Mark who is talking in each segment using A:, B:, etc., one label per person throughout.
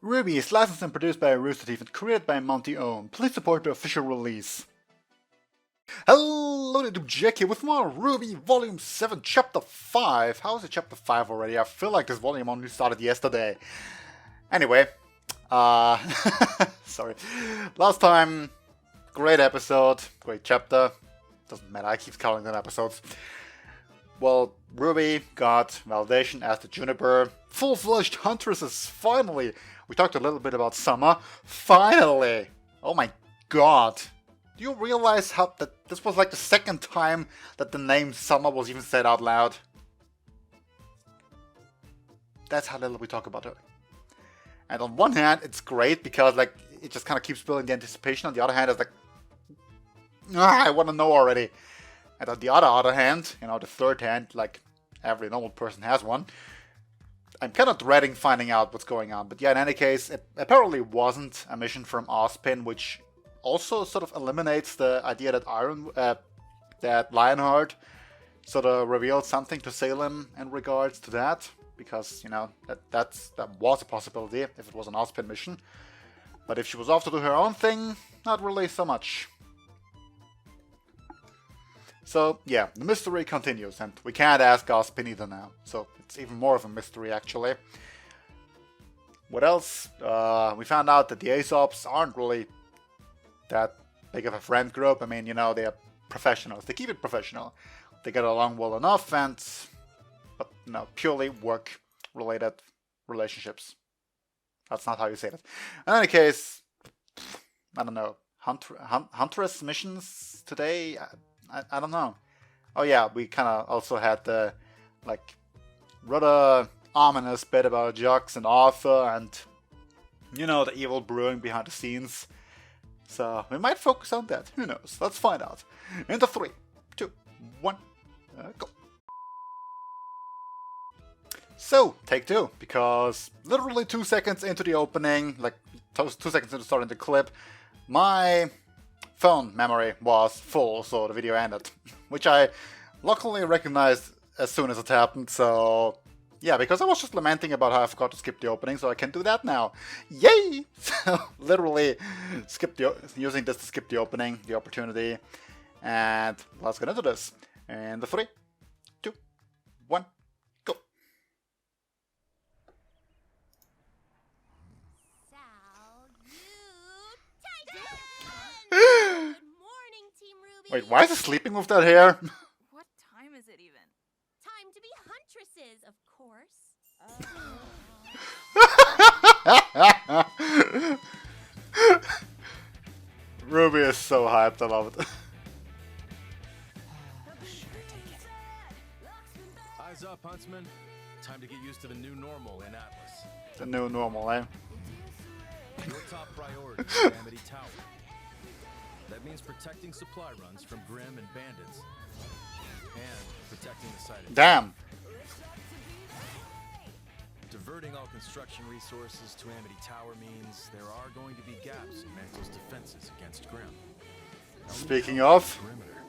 A: RWBY is licensed and produced by Rooster Teeth and created by Monty Ohm. Please support the official release. Hello, YouTube Jack here with more RWBY Volume 7, Chapter 5. How is it Chapter 5 already? I feel like this volume only started yesterday. Anyway, sorry. Last time, great episode, great chapter. Doesn't matter, I keep calling them episodes. Well, RWBY got validation as the Juniper. Full-fledged Huntresses, finally! We talked a little bit about Summer. Finally! Oh my god. Do you realize how that this was like the second time that the name Summer was even said out loud? That's how little we talk about her. And on one hand, it's great because like it just kind of keeps building the anticipation. On the other hand, it's like, I want to know already. And on the other hand, you know, the third hand, like every normal person has one, I'm kind of dreading finding out what's going on. But yeah, in any case, it apparently wasn't a mission from Ozpin, which also sort of eliminates the idea that that Lionheart sort of revealed something to Salem in regards to that, because you know that was a possibility if it was an Ozpin mission. But if she was off to do her own thing, not really so much. So yeah, the mystery continues, and we can't ask Ozpin either now, so it's even more of a mystery actually. What else? We found out that the Aesops aren't really that big of a friend group. I mean, you know, they are professionals. They keep it professional. They get along well enough, but you know, purely work-related relationships. That's not how you say it. In any case, I don't know. Huntress missions today? I don't know. Oh yeah, we kind of also had the like rather ominous bit about Jux and Arthur and you know, the evil brewing behind the scenes. So we might focus on that. Who knows? Let's find out. Into 3, 2, 1, go. So, take 2, because literally 2 seconds into the opening, like 2 seconds into starting the clip, my phone memory was full, so the video ended. Which I luckily recognized as soon as it happened, so yeah, because I was just lamenting about how I forgot to skip the opening, so I can do that now. Yay! So, literally using this to skip the opening, the opportunity. And let's get into this. And the 3, 2, 1, go.
B: Good morning, Team RWBY.
A: Wait, why is he sleeping with that hair?
C: What time is it even?
B: Time to be huntresses, of course.
A: RWBY is so hyped, I love it.
D: Eyes up, Huntsman. Time to get used to the new normal in Atlas.
A: The new normal, eh?
D: Your top priority is Amity Tower. That means protecting supply runs from Grimm and bandits. And protecting the site.
A: Damn.
D: Diverting all construction resources to Amity Tower means there are going to be gaps in Mantle's defenses against Grimm.
A: Speaking of,
D: Perimeter.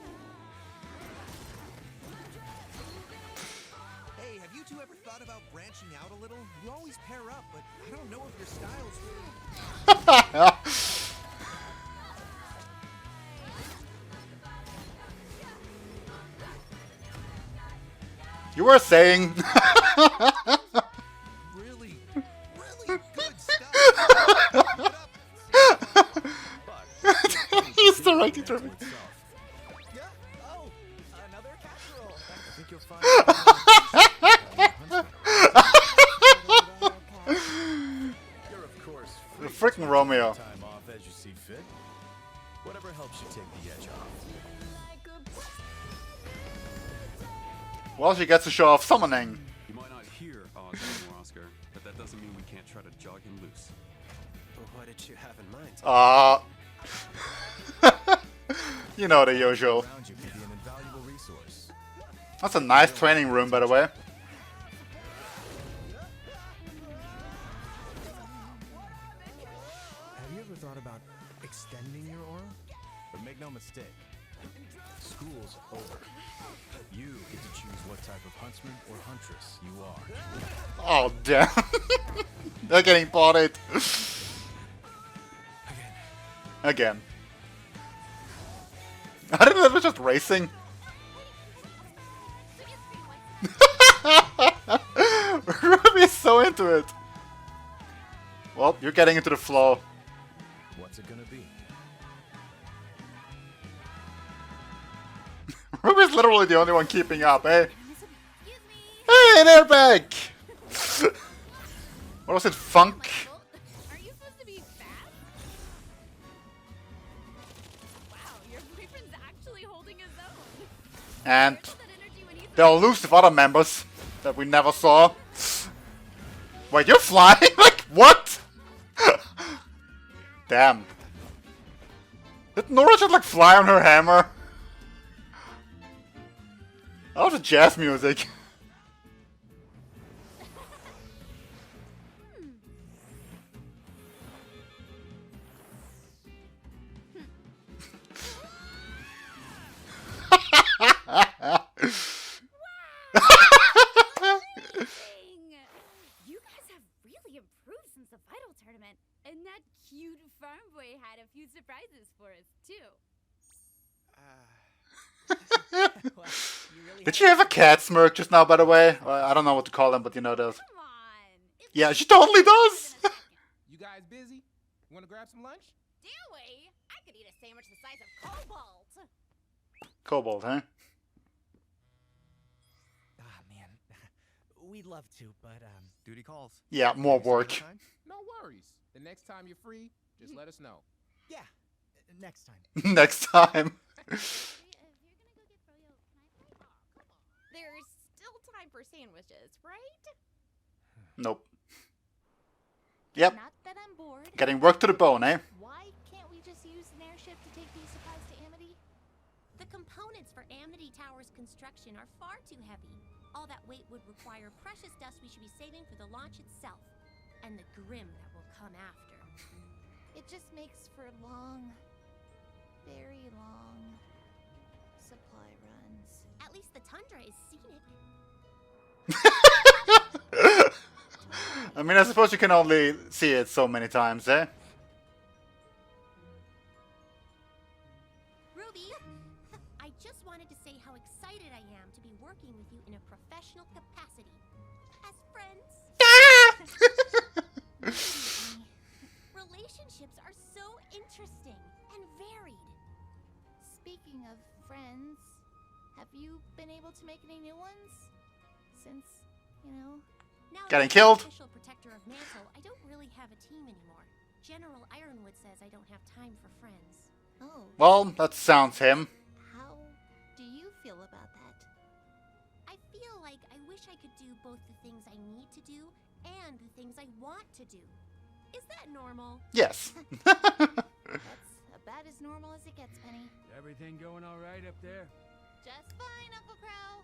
E: Hey, have you two ever thought about branching out a little? You always pair up, but I don't know if your styles really...
A: you were saying.
E: Really good stuff.
A: He's directing to me.
E: Yeah. Oh, another casserole.
D: I think you'll find You're of course free
A: Freaking Romeo.
D: time off as you see fit. Whatever helps you take the edge off.
A: Well, she gets to show off summoning.
F: You might not hear Oz anymore, Oscar, but that doesn't mean we can't try to jog him loose.
E: What did you have in mind?
A: You know the usual.
D: Around you can be an invaluable resource.
A: That's a nice training room, by the way.
E: Have you ever thought about extending your aura?
D: But make no mistake, School's over. You get to choose what type of huntsman or huntress you are.
A: Oh, damn. They're getting bodied. Again. I didn't know it was just racing. RWBY is so into it. Well, you're getting into the flow.
D: What's it gonna be?
A: RWBY is literally the only one keeping up, eh?
B: Excuse me.
A: Hey, they're back! What was it, funk?
C: Michael, are you supposed to be fast? Wow, your boyfriend's actually holding his own.
A: And
C: Where's that energy when he's
A: the elusive other members that we never saw. Wait, you're flying? Like, what? Damn. Did Nora just, like, fly on her hammer? That was the jazz music.
C: Dang. You guys have really improved since the Vital tournament. And that cute farm boy had a few surprises for us, too.
A: Did she have a cat smirk just now, by the way? I don't know what to call them, but you know those.
C: Come on. It's
A: Yeah, she totally does!
E: You guys busy? You want to grab some lunch?
B: Do we? I could eat a sandwich the size of Cobalt.
A: Cobalt, huh?
G: Ah, man. We'd love to, but,
F: Duty calls.
A: Yeah, more work.
E: Time? No worries. The next time you're free, just let us know.
G: yeah, next time.
A: Next time.
B: If you're gonna go get froyo, can I play? Oh, come on.
C: There's still time for sandwiches, right?
A: Nope. Yep,
B: Not that I'm bored.
A: getting work to the bone, eh?
B: Why can't we just use an airship to take these supplies to Amity? The components for Amity Tower's construction are far too heavy. All that weight would require precious dust we should be saving for the launch itself, and the grim that will come after. It just makes for long, very long supply runs. At least the tundra is scenic.
A: I mean, I suppose you can only see it so many times, eh?
B: Ruby, I just wanted to say how excited I am to be working with you in a professional capacity. As friends. Relationships are so interesting and varied. Speaking of friends, have you been able to make any new ones? Since, now
A: Getting
B: that
A: killed?
B: I'm official protector of Mantle, I don't really have a team anymore. General Ironwood says I don't have time for friends. Oh.
A: Well, that sounds him.
B: How do you feel about that? I feel like I wish I could do both the things I need to do and the things I want to do. Is that normal?
A: Yes.
B: That's about as normal as it gets, Penny.
H: Everything going all right up there?
B: Just fine, Uncle Crow.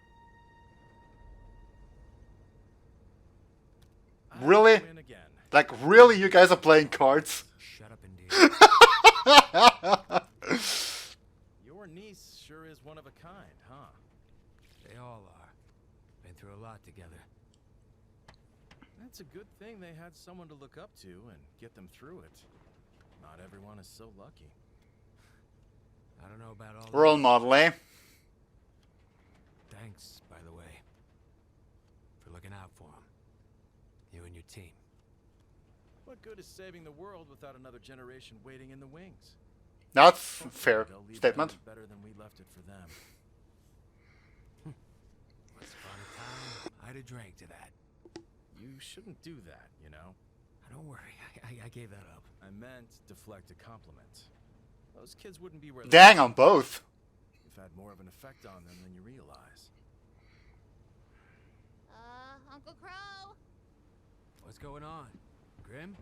A: Really?
D: Win again.
A: Like, really? You guys are playing cards?
H: Shut up, indeed.
D: Your niece sure is one of a kind, huh?
H: They all are. Been through a lot together.
D: That's a good thing they had someone to look up to and get them through it. Not everyone is so lucky.
H: I don't know about all
A: Role model, eh?
H: that. Thanks, by the way, for looking out for them. You and your team.
D: What good is saving the world without another generation waiting in the wings?
A: That's a fair
D: They'll leave
A: statement.
D: Amity better than we left it for them.
H: Once upon a time, I'd have drank to that.
D: You shouldn't do that, you know?
H: Don't worry, I gave that up.
D: I meant deflect a compliment. Those kids wouldn't be where they
A: Dang
D: are.
A: on both.
D: You've had more of an effect on them than you realize.
B: Uncle Crow?
H: What's going on? Grim?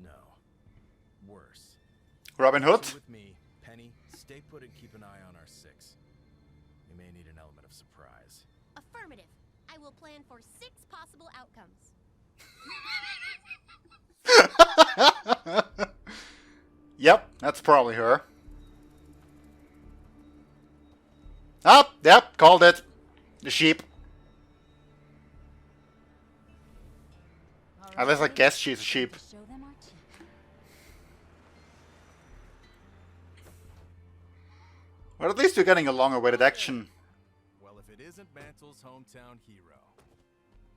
D: No. Worse.
A: Robin Hood?
D: So with me, Penny, stay put and keep an eye on our six. We may need an element of surprise.
B: Affirmative. I will plan for 6 possible outcomes.
A: Yep, that's probably her. Yep, called it. The sheep. At least I guess she's a sheep.
C: Show them our teeth.
A: Well, at least you're getting a long-awaited action.
D: Well, if it isn't Mantle's hometown hero,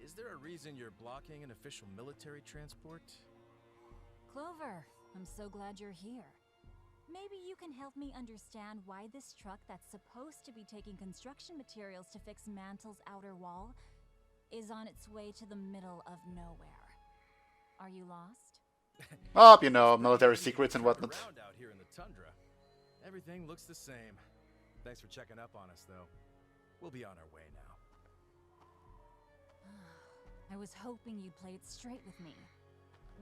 D: is there a reason you're blocking an official military transport?
I: Clover, I'm so glad you're here. Maybe you can help me understand why this truck that's supposed to be taking construction materials to fix Mantle's outer wall is on its way to the middle of nowhere. Are you lost?
A: Oh, you know, military secrets and whatnot.
D: Around out here in the tundra, everything looks the same. Thanks for checking up on us, though. We'll be on our way now.
I: I was hoping you'd play it straight with me.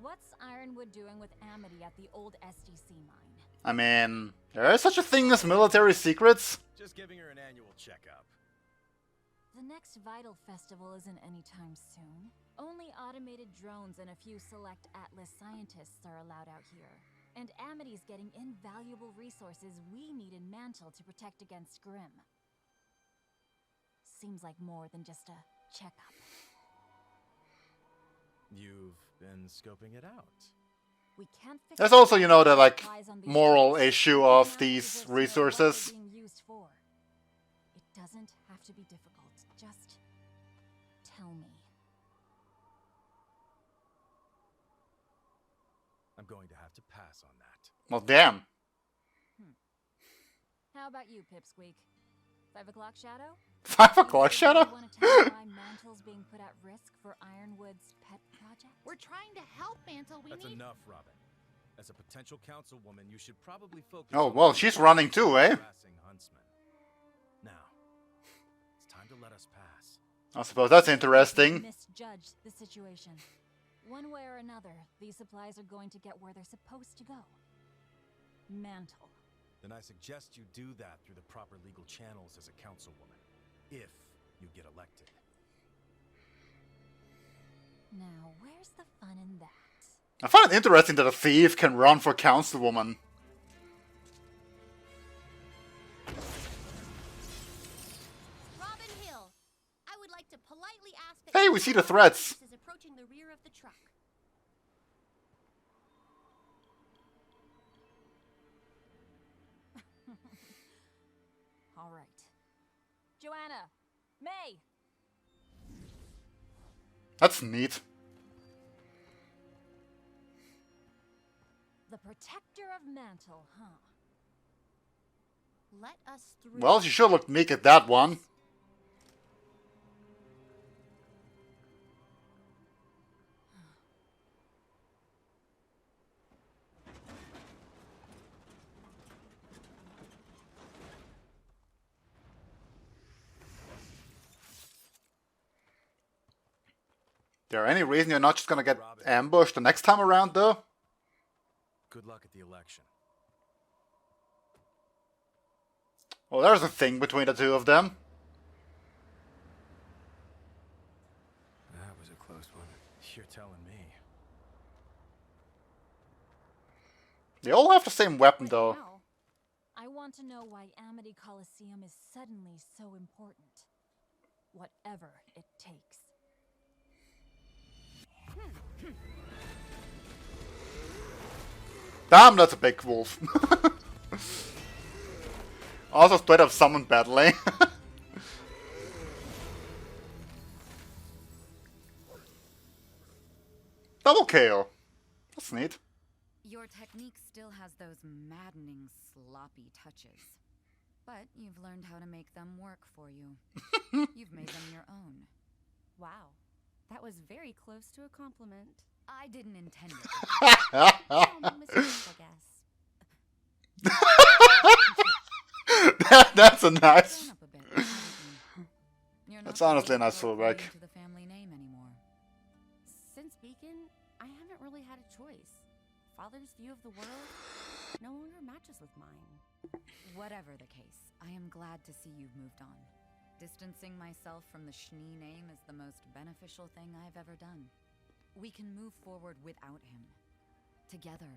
I: What's Ironwood doing with Amity at the old SDC mine?
A: I mean, there is such a thing as military secrets.
D: Just giving her an annual checkup.
I: The next Vital Festival isn't anytime soon. Only automated drones and a few select Atlas scientists are allowed out here. And Amity's getting invaluable resources we need in Mantle to protect against Grimm. Seems like more than just a checkup.
D: You've been scoping it out.
I: We can't fix
A: There's also, you know, the like
I: supplies on these
A: moral
I: ships.
A: issue
I: We
A: of
I: have
A: these
I: to know what they're
A: resources.
I: being used for. It doesn't have to be difficult. Just tell me.
D: I'm going to have to pass on that.
A: Well, damn.
I: How about you, Pipsqueak? 5 o'clock shadow?
A: 5 o'clock shadow?
I: You want to tell me why Mantle's being put at risk for Ironwood's pet project?
C: We're trying to help Mantle. We
D: That's
C: need.
D: enough, Robin. As a potential councilwoman, you should probably focus
A: Oh,
D: on
A: well, she's running too, eh?
D: harassing huntsmen. Now, it's time to let us pass.
A: I suppose that's interesting.
I: Misjudged the situation. One way or another, these supplies are going to get where they're supposed to go. Mantle.
D: Then I suggest you do that through the proper legal channels as a councilwoman, if you get elected.
I: Now, where's the fun in that?
A: I find it interesting that a thief can run for councilwoman.
B: Robin Hill, I would like to politely ask that
A: Hey,
B: you
A: we see the
B: stop
A: threats.
B: is approaching the rear of the truck.
I: All right. Joanna! May!
A: That's neat.
I: The protector of Mantle, huh?
B: Let us through.
A: Well, she sure looked meek at that one. There any reason you're not just gonna get ambushed the next time around, though?
D: Good luck at the election.
A: Well, there's a thing between the two of them.
H: That was a close one.
D: You're telling me.
A: They all have the same weapon,
I: Right
A: though.
I: now, I want to know why Amity Coliseum is suddenly so important. Whatever it takes.
A: Damn, that's a big wolf. Also straight up summoned battling. Double KO. That's neat.
J: Your technique still has those maddening, sloppy touches. But you've learned how to make them work for you. You've made them your own.
C: Wow, that was very close to a compliment.
J: I didn't intend it.
B: Oh, mistakes, I guess.
A: That's a nice.
J: Grown up a bit, haven't you? You're
A: That's
J: not
A: honestly a
J: really
A: nice throwback.
J: to the family name anymore.
C: Since Beacon, I haven't really had a choice. Father's view of the world no longer matches with mine.
J: Whatever the case, I am glad to see you've moved on. Distancing myself from the Schnee name is the most beneficial thing I've ever done. We can move forward without him. Together.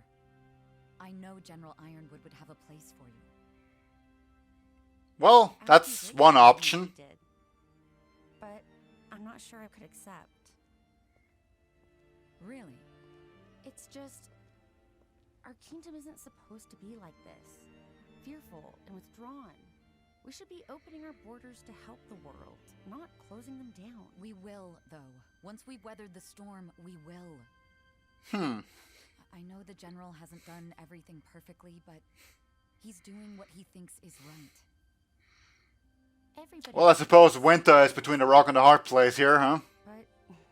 J: I know General Ironwood would have a place for you.
A: Well, that's one option.
B: Did. But I'm not sure I could accept.
J: Really?
B: It's just... Our kingdom isn't supposed to be like this. Fearful and withdrawn. We should be opening our borders to help the world, not closing them down.
J: We will, though. Once we've weathered the storm, we will. I know the general hasn't done everything perfectly, but he's doing what he thinks is right.
B: Everybody...
A: Well, I suppose winter is between a rock and a hard place here, huh?
B: But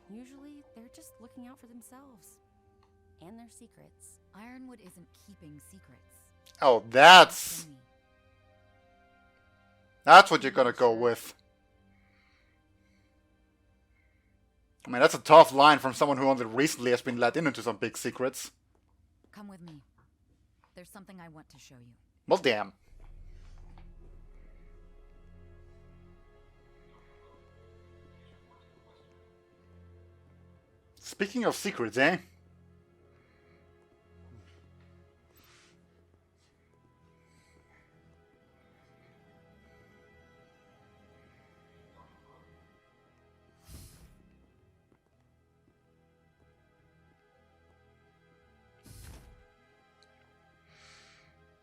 B: usually they're just looking out for themselves. And their secrets.
J: Ironwood isn't keeping secrets.
A: Oh, that's what you're gonna go with. I mean, that's a tough line from someone who only recently has been let into some big secrets.
J: Come with me. There's something I want to show you.
A: Well, damn. Speaking of secrets, eh?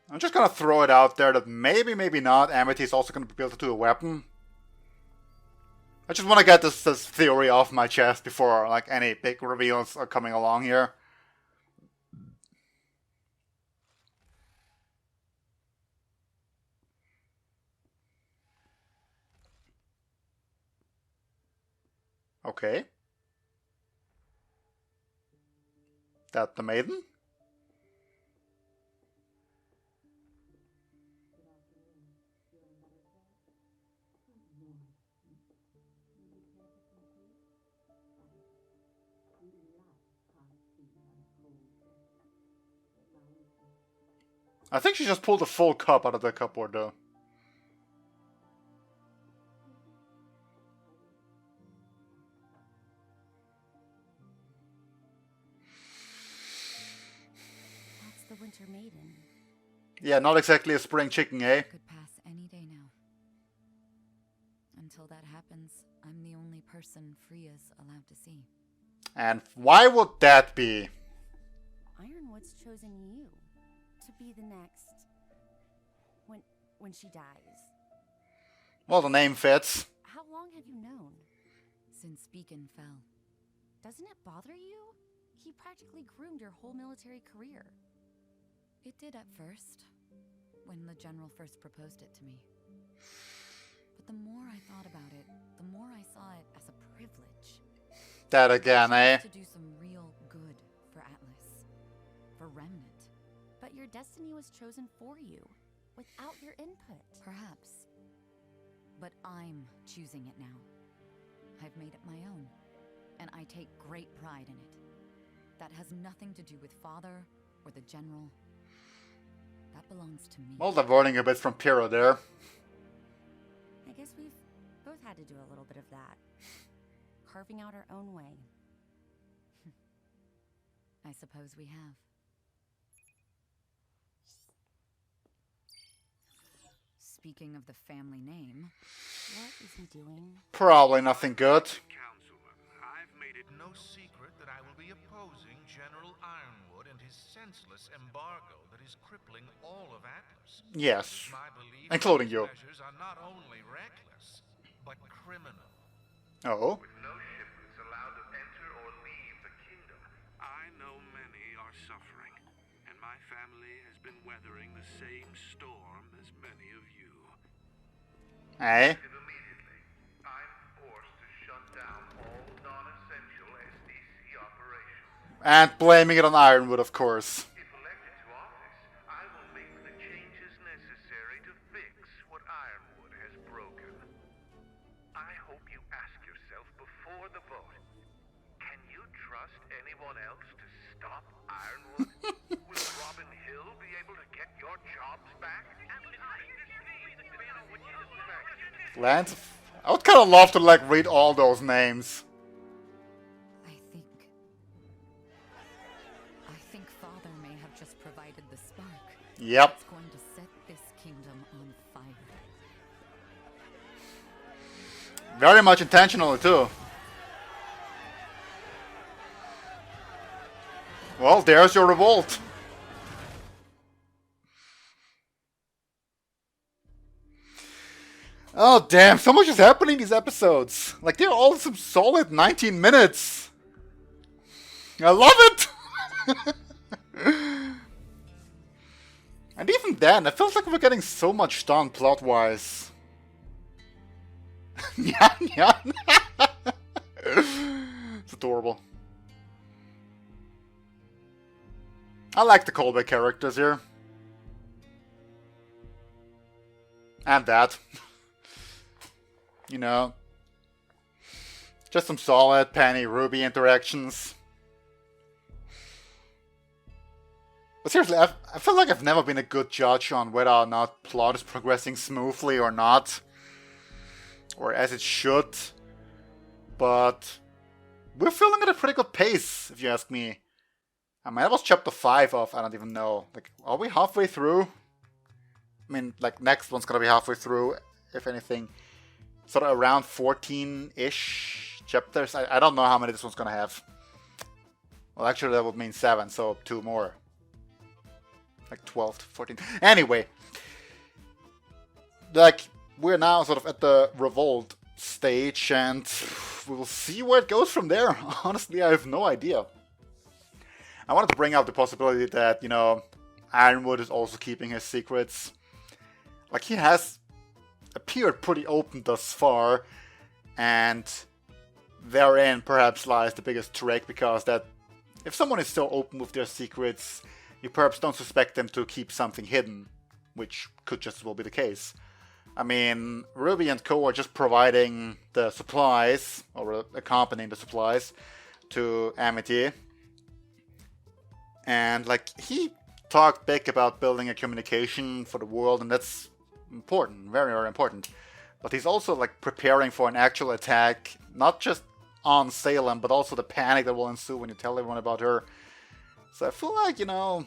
A: I'm just gonna throw it out there that maybe, maybe not, Amity is also gonna be built into a weapon. I just want to get this theory off my chest before like any big reveals are coming along here. Okay. That the maiden? I think she just pulled a full cup out of the cupboard though.
B: That's the Winter Maiden.
A: Yeah, not exactly a spring chicken, eh?
J: Could pass any day now. Until that happens, I'm the only person Freya's allowed to see.
A: And why would that be?
B: Ironwood's chosen you to be the next... when she dies.
A: Well, the name fits.
B: How long have you known?
J: Since Beacon fell.
B: Doesn't it bother you? He practically groomed your whole military career.
J: It did at first, when the general first proposed it to me. But the more I thought about it, the more I saw it as a privilege.
A: That again, eh?
J: To do some real good for Atlas. For Remnant.
B: But your destiny was chosen for you, without your input.
J: Perhaps. But I'm choosing it now. I've made it my own. And I take great pride in it. That has nothing to do with Father or the General. That belongs to me.
A: Well, diverting a bit from Pyrrha there.
B: I guess we've both had to do a little bit of that. Carving out our own way.
J: I suppose we have. Speaking of the family name...
B: What is he doing?
A: Probably nothing good.
K: Councilman, I've made it no secret that I will be opposing General Ironwood and his senseless embargo that is crippling all of Atlas.
A: Yes.
K: My belief
A: Including
K: these
A: you.
K: measures are not only reckless, but criminal.
A: Oh.
K: With no shipments allowed to enter or leave the kingdom, I know many are suffering, and my family has been weathering the same storm as many of you.
A: Eh?
K: Immediately, I'm forced to shut down all non-essential SDC operations.
A: And blaming it on Ironwood, of course.
K: If elected to office, I will make the changes necessary to fix what Ironwood has broken. I hope you ask yourself before the vote, can you trust anyone else to stop Ironwood? Will Robin Hill be able to get your jobs back?
A: Lance, I would kind of love to like read all those names.
J: I think Father may have just provided the spark.
A: Yep.
J: It's going to set this kingdom on fire.
A: Very much intentionally too. Well, there's your revolt. Oh damn, so much is happening in these episodes. Like, they're all some solid 19 minutes. I love it! And even then, it feels like we're getting so much done plot-wise. Yeah. It's adorable. I like the callback characters here. And that. You know. Just some solid Penny RWBY interactions. But seriously, I feel like I've never been a good judge on whether or not plot is progressing smoothly or not. Or as it should. But we're feeling at a pretty good pace, if you ask me. I mean, that was chapter 5 of, I don't even know. Like, are we halfway through? I mean, like, next one's gonna be halfway through, if anything. Sort of around 14-ish chapters. I don't know how many this one's gonna have. Well, actually, that would mean 7, so 2 more. Like 12 to 14. Anyway. Like, we're now sort of at the revolt stage, and we will see where it goes from there. Honestly, I have no idea. I wanted to bring up the possibility that, you know, Ironwood is also keeping his secrets. Like, he has appeared pretty open thus far, and therein perhaps lies the biggest trick, because that if someone is so open with their secrets, you perhaps don't suspect them to keep something hidden, which could just as well be the case. I mean, RWBY and co are just providing the supplies, or accompanying the supplies, to Amity. And, like, he talked big about building a communication for the world, and that's important, very, very important. But he's also, like, preparing for an actual attack, not just on Salem, but also the panic that will ensue when you tell everyone about her. So I feel like, you know,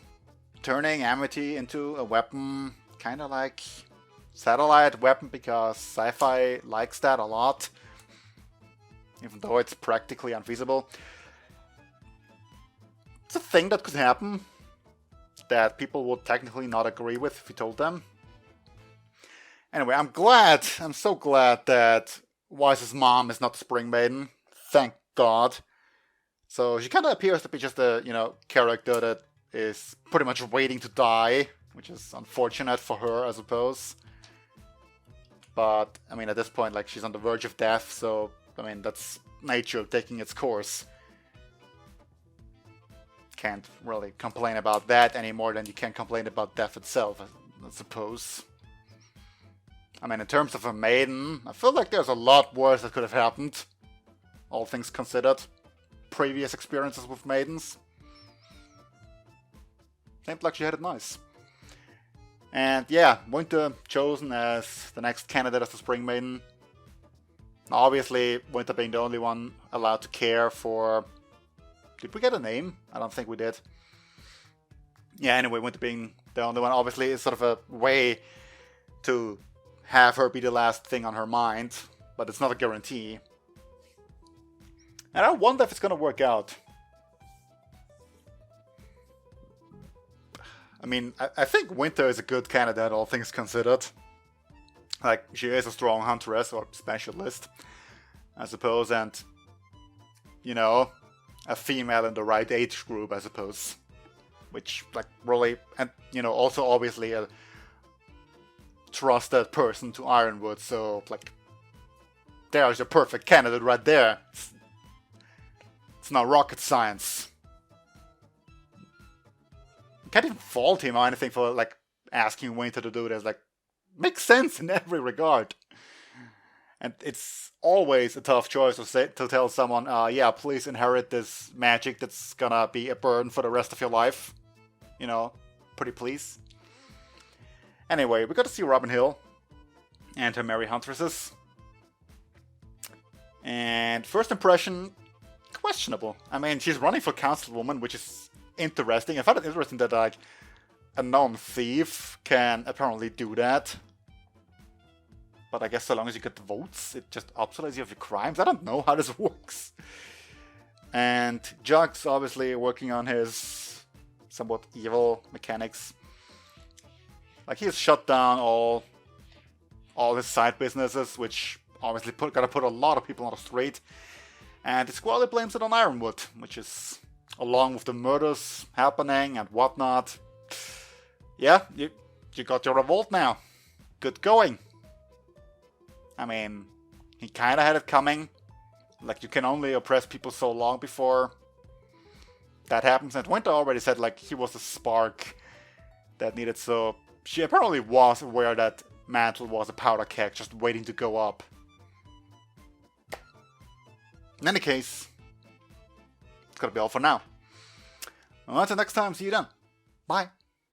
A: turning Amity into a weapon, kind of like satellite weapon, because sci-fi likes that a lot, even though it's practically unfeasible. It's a thing that could happen, that people would technically not agree with if you told them. Anyway, I'm so glad that Wise's mom is not the Spring Maiden. Thank God. So she kind of appears to be just a, you know, character that is pretty much waiting to die, which is unfortunate for her, I suppose. But, I mean, at this point, like, she's on the verge of death, so, I mean, that's nature taking its course. Can't really complain about that any more than you can complain about death itself, I suppose. I mean, in terms of a maiden, I feel like there's a lot worse that could have happened, all things considered. Previous experiences with maidens. Seemed like she had it nice. And yeah, Winter chosen as the next candidate as the Spring Maiden. Obviously, Winter being the only one allowed to care for... Did we get a name? I don't think we did. Yeah, anyway, Winter being the only one, obviously, is sort of a way to have her be the last thing on her mind, but it's not a guarantee. And I wonder if it's gonna work out. I mean, I think Winter is a good candidate, all things considered. Like, she is a strong huntress, or specialist, I suppose, and, you know, a female in the right age group, I suppose. Which, like, really, and, you know, also obviously a trusted person to Ironwood, so, like, there's your perfect candidate right there. It's not rocket science. You can't even fault him or anything for, like, asking Winter to do this. Like, makes sense in every regard. And it's always a tough choice to tell someone, yeah, please inherit this magic that's gonna be a burden for the rest of your life. You know, pretty please. Anyway, we got to see Robin Hill and her merry huntresses. And first impression, questionable. I mean, she's running for councilwoman, which is interesting. I found it interesting that, like, a known thief can apparently do that. But I guess so long as you get the votes, it just absolves you of your crimes. I don't know how this works. And Jack's obviously working on his somewhat evil mechanics. Like, he's shut down all his side businesses, which obviously gotta put a lot of people on the street. And the squally blames it on Ironwood, which is, along with the murders happening and whatnot. Yeah, you got your revolt now. Good going. I mean, he kinda had it coming. Like, you can only oppress people so long before that happens. And Winter already said, like, he was the spark that needed, so she apparently was aware that Mantle was a powder keg just waiting to go up. In any case, it's gonna be all for now. Until next time, see you then. Bye.